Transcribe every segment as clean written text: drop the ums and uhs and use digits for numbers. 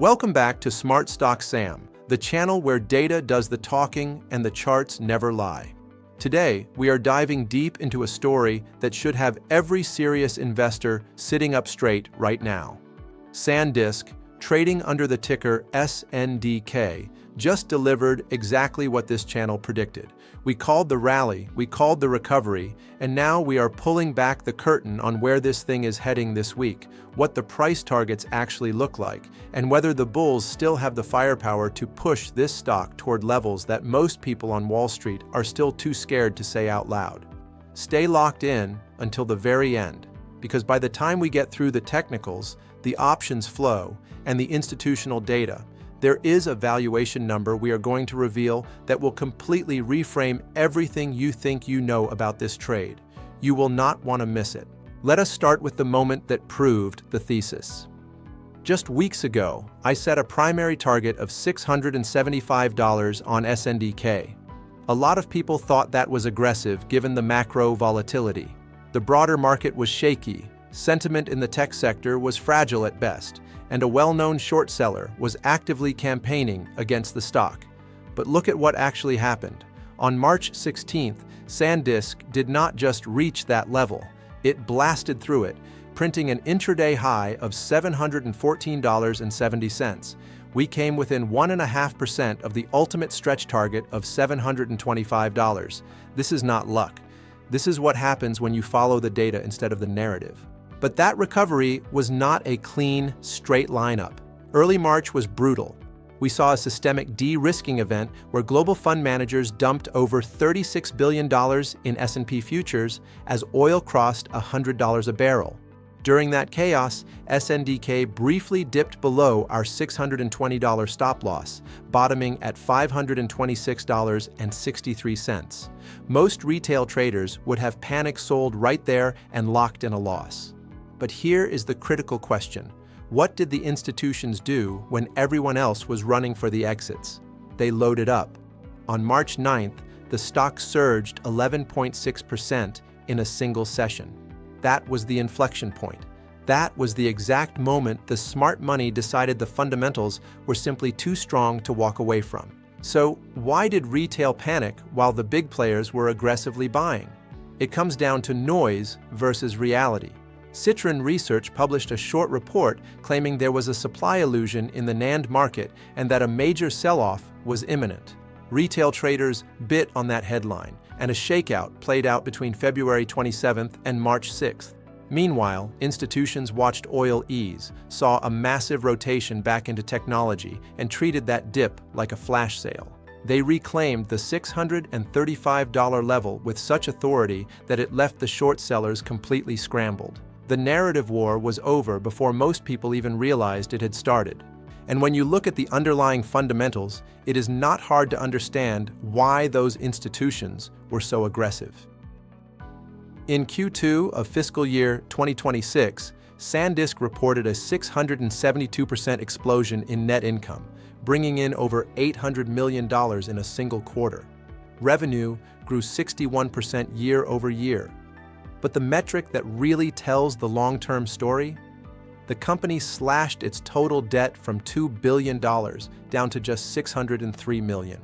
Welcome back to Smart Stock Sam, the channel where data does the talking and the charts never lie. Today, we are diving deep into a story that should have every serious investor sitting up straight right now. Sandisk, trading under the ticker SNDK, just delivered exactly what this channel predicted. We called the rally, we called the recovery, and now we are pulling back the curtain on where this thing is heading this week, what the price targets actually look like, and whether the bulls still have the firepower to push this stock toward levels that most people on Wall Street are still too scared to say out loud. Stay locked in until the very end, because by the time we get through the technicals, the options flow, and the institutional data, there is a valuation number we are going to reveal that will completely reframe everything you think you know about this trade. You will not want to miss it. Let us start with the moment that proved the thesis. Just weeks ago, I set a primary target of $675 on SNDK. A lot of people thought that was aggressive given the macro volatility. The broader market was shaky, sentiment in the tech sector was fragile at best, and a well-known short seller was actively campaigning against the stock. But look at what actually happened. On March 16th, Sandisk did not just reach that level, it blasted through it, printing an intraday high of $714.70. We came within 1.5% of the ultimate stretch target of $725. This is not luck. This is what happens when you follow the data instead of the narrative. But that recovery was not a clean, straight line up. Early March was brutal. We saw a systemic de-risking event where global fund managers dumped over $36 billion in S&P futures as oil crossed $100 a barrel. During that chaos, SNDK briefly dipped below our $620 stop loss, bottoming at $526.63. Most retail traders would have panic sold right there and locked in a loss. But here is the critical question. What did the institutions do when everyone else was running for the exits? They loaded up. On March 9th, the stock surged 11.6% in a single session. That was the inflection point. That was the exact moment the smart money decided the fundamentals were simply too strong to walk away from. So why did retail panic while the big players were aggressively buying? It comes down to noise versus reality. Citron Research published a short report claiming there was a supply illusion in the NAND market and that a major sell-off was imminent. Retail traders bit on that headline, and a shakeout played out between February 27th and March 6th. Meanwhile, institutions watched oil ease, saw a massive rotation back into technology, and treated that dip like a flash sale. They reclaimed the $635 level with such authority that it left the short sellers completely scrambled. The narrative war was over before most people even realized it had started. And when you look at the underlying fundamentals, it is not hard to understand why those institutions were so aggressive. In Q2 of fiscal year 2026, Sandisk reported a 672% explosion in net income, bringing in over $800 million in a single quarter. Revenue grew 61% year over year. But the metric that really tells the long-term story? The company slashed its total debt from $2 billion down to just $603 million.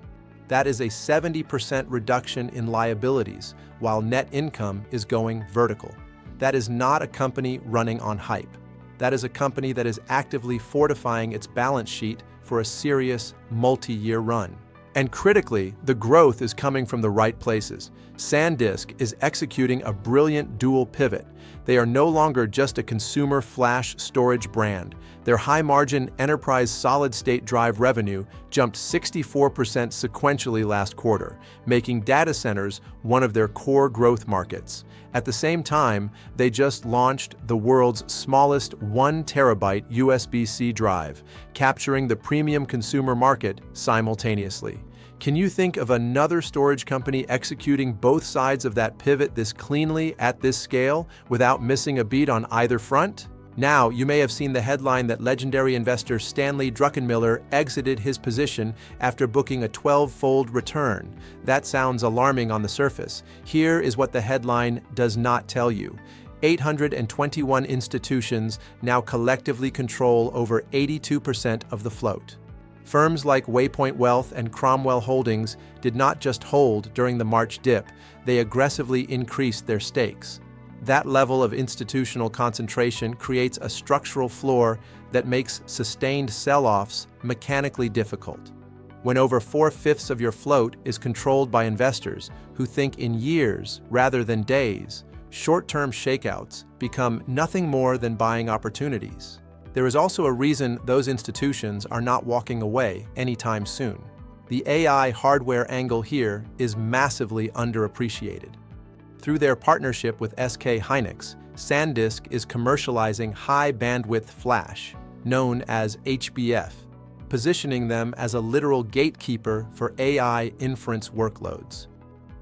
That is a 70% reduction in liabilities, while net income is going vertical. That is not a company running on hype. That is a company that is actively fortifying its balance sheet for a serious multi-year run. And critically, the growth is coming from the right places. Sandisk is executing a brilliant dual pivot. They are no longer just a consumer flash storage brand. Their high-margin enterprise solid-state drive revenue jumped 64% sequentially last quarter, making data centers one of their core growth markets. At the same time, they just launched the world's smallest 1 terabyte USB-C drive, capturing the premium consumer market simultaneously. Can you think of another storage company executing both sides of that pivot this cleanly at this scale without missing a beat on either front? Now, you may have seen the headline that legendary investor Stanley Druckenmiller exited his position after booking a 12-fold return. That sounds alarming on the surface. Here is what the headline does not tell you. 821 institutions now collectively control over 82% of the float. Firms like Waypoint Wealth and Cromwell Holdings did not just hold during the March dip, they aggressively increased their stakes. That level of institutional concentration creates a structural floor that makes sustained sell-offs mechanically difficult. When over 4/5 of your float is controlled by investors who think in years rather than days, short-term shakeouts become nothing more than buying opportunities. There is also a reason those institutions are not walking away anytime soon. The AI hardware angle here is massively underappreciated. Through their partnership with SK Hynix, Sandisk is commercializing high-bandwidth flash, known as HBF, positioning them as a literal gatekeeper for AI inference workloads.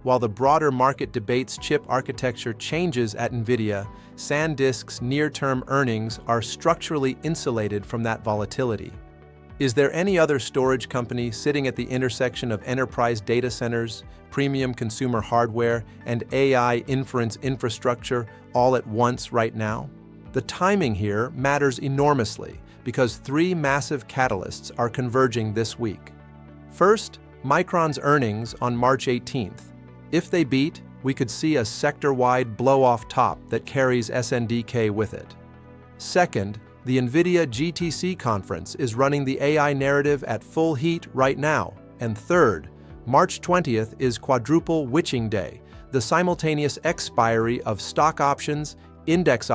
While the broader market debates chip architecture changes at Nvidia, Sandisk's near-term earnings are structurally insulated from that volatility. Is there any other storage company sitting at the intersection of enterprise data centers, premium consumer hardware, and AI inference infrastructure all at once right now? The timing here matters enormously because three massive catalysts are converging this week. First, Micron's earnings on March 18th. If they beat, we could see a sector-wide blow-off top that carries SNDK with it. Second, the Nvidia GTC conference is running the AI narrative at full heat right now. And third, March 20th is Quadruple Witching Day, the simultaneous expiry of stock options, index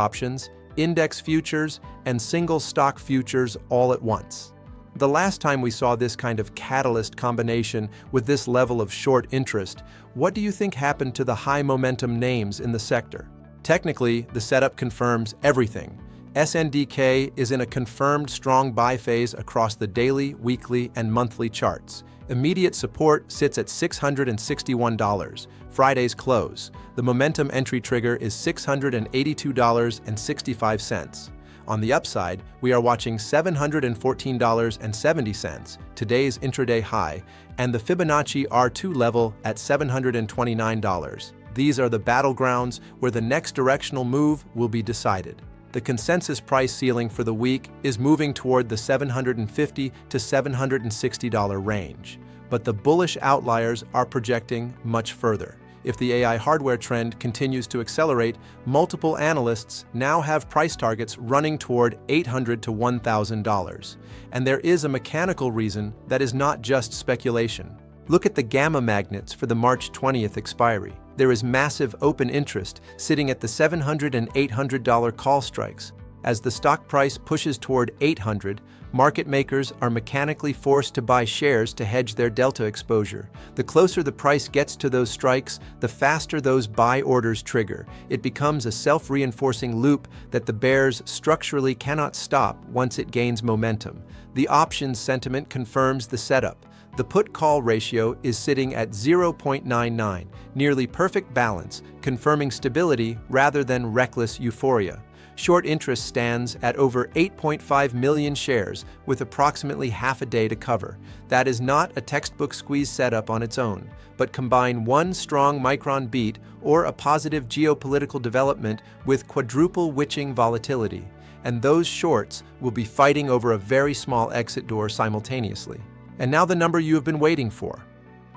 futures, and single stock futures all at once. The last time we saw this kind of catalyst combination with this level of short interest, what do you think happened to the high momentum names in the sector? Technically, the setup confirms everything. SNDK is in a confirmed strong buy phase across the daily, weekly, and monthly charts. Immediate support sits at $661, Friday's close. The momentum entry trigger is $682.65. On the upside, we are watching $714.70, today's intraday high, and the Fibonacci R2 level at $729. These are the battlegrounds where the next directional move will be decided. The consensus price ceiling for the week is moving toward the $750 to $760 range, but the bullish outliers are projecting much further. If the AI hardware trend continues to accelerate, multiple analysts now have price targets running toward $800 to $1,000. And there is a mechanical reason that is not just speculation. Look at the gamma magnets for the March 20th expiry. There is massive open interest sitting at the $700 and $800 call strikes. As the stock price pushes toward $800, market makers are mechanically forced to buy shares to hedge their delta exposure. The closer the price gets to those strikes, the faster those buy orders trigger. It becomes a self-reinforcing loop that the bears structurally cannot stop once it gains momentum. The options sentiment confirms the setup. The put-call ratio is sitting at 0.99, nearly perfect balance, confirming stability rather than reckless euphoria. Short interest stands at over 8.5 million shares with approximately half a day to cover. That is not a textbook squeeze setup on its own, but combine one strong Micron beat or a positive geopolitical development with quadruple witching volatility, and those shorts will be fighting over a very small exit door simultaneously. And now the number you have been waiting for.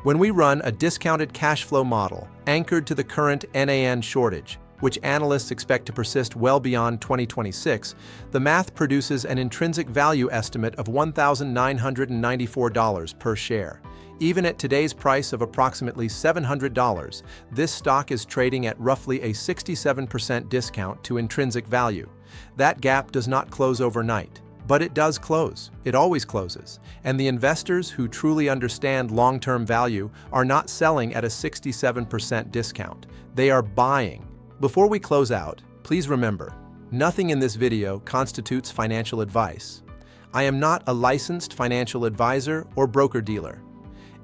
When we run a discounted cash flow model anchored to the current NAND shortage, which analysts expect to persist well beyond 2026, the math produces an intrinsic value estimate of $1,994 per share. Even at today's price of approximately $700, this stock is trading at roughly a 67% discount to intrinsic value. That gap does not close overnight. But it does close. It always closes. And the investors who truly understand long-term value are not selling at a 67% discount. They are buying. Before we close out, please remember, nothing in this video constitutes financial advice. I am not a licensed financial advisor or broker-dealer.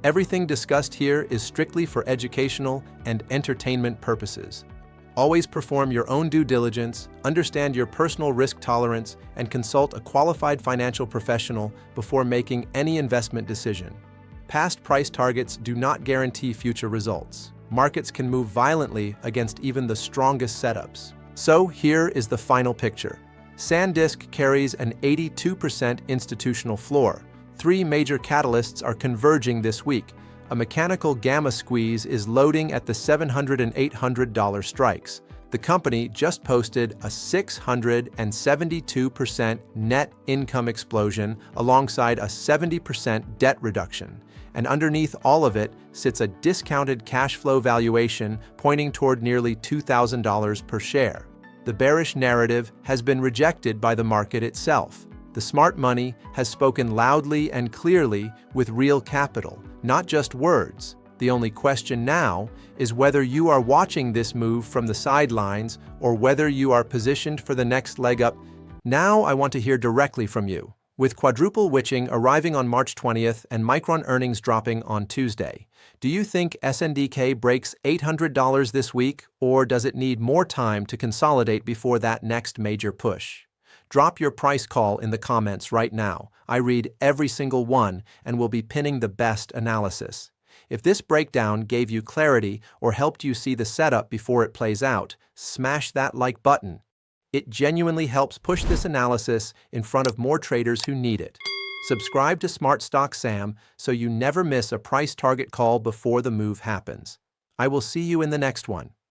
Everything discussed here is strictly for educational and entertainment purposes. Always perform your own due diligence, understand your personal risk tolerance, and consult a qualified financial professional before making any investment decision. Past price targets do not guarantee future results. Markets can move violently against even the strongest setups. So here is the final picture. Sandisk carries an 82% institutional floor. Three major catalysts are converging this week. A mechanical gamma squeeze is loading at the $700 and $800 strikes. The company just posted a 672% net income explosion alongside a 70% debt reduction. And underneath all of it sits a discounted cash flow valuation pointing toward nearly $2,000 per share. The bearish narrative has been rejected by the market itself. The smart money has spoken loudly and clearly with real capital, not just words. The only question now is whether you are watching this move from the sidelines or whether you are positioned for the next leg up. Now I want to hear directly from you. With Quadruple Witching arriving on March 20th and Micron earnings dropping on Tuesday, do you think SNDK breaks $800 this week, or does it need more time to consolidate before that next major push? Drop your price call in the comments right now. I read every single one and will be pinning the best analysis. If this breakdown gave you clarity or helped you see the setup before it plays out, smash that like button. It genuinely helps push this analysis in front of more traders who need it. Subscribe to Smart Stock Sam so you never miss a price target call before the move happens. I will see you in the next one.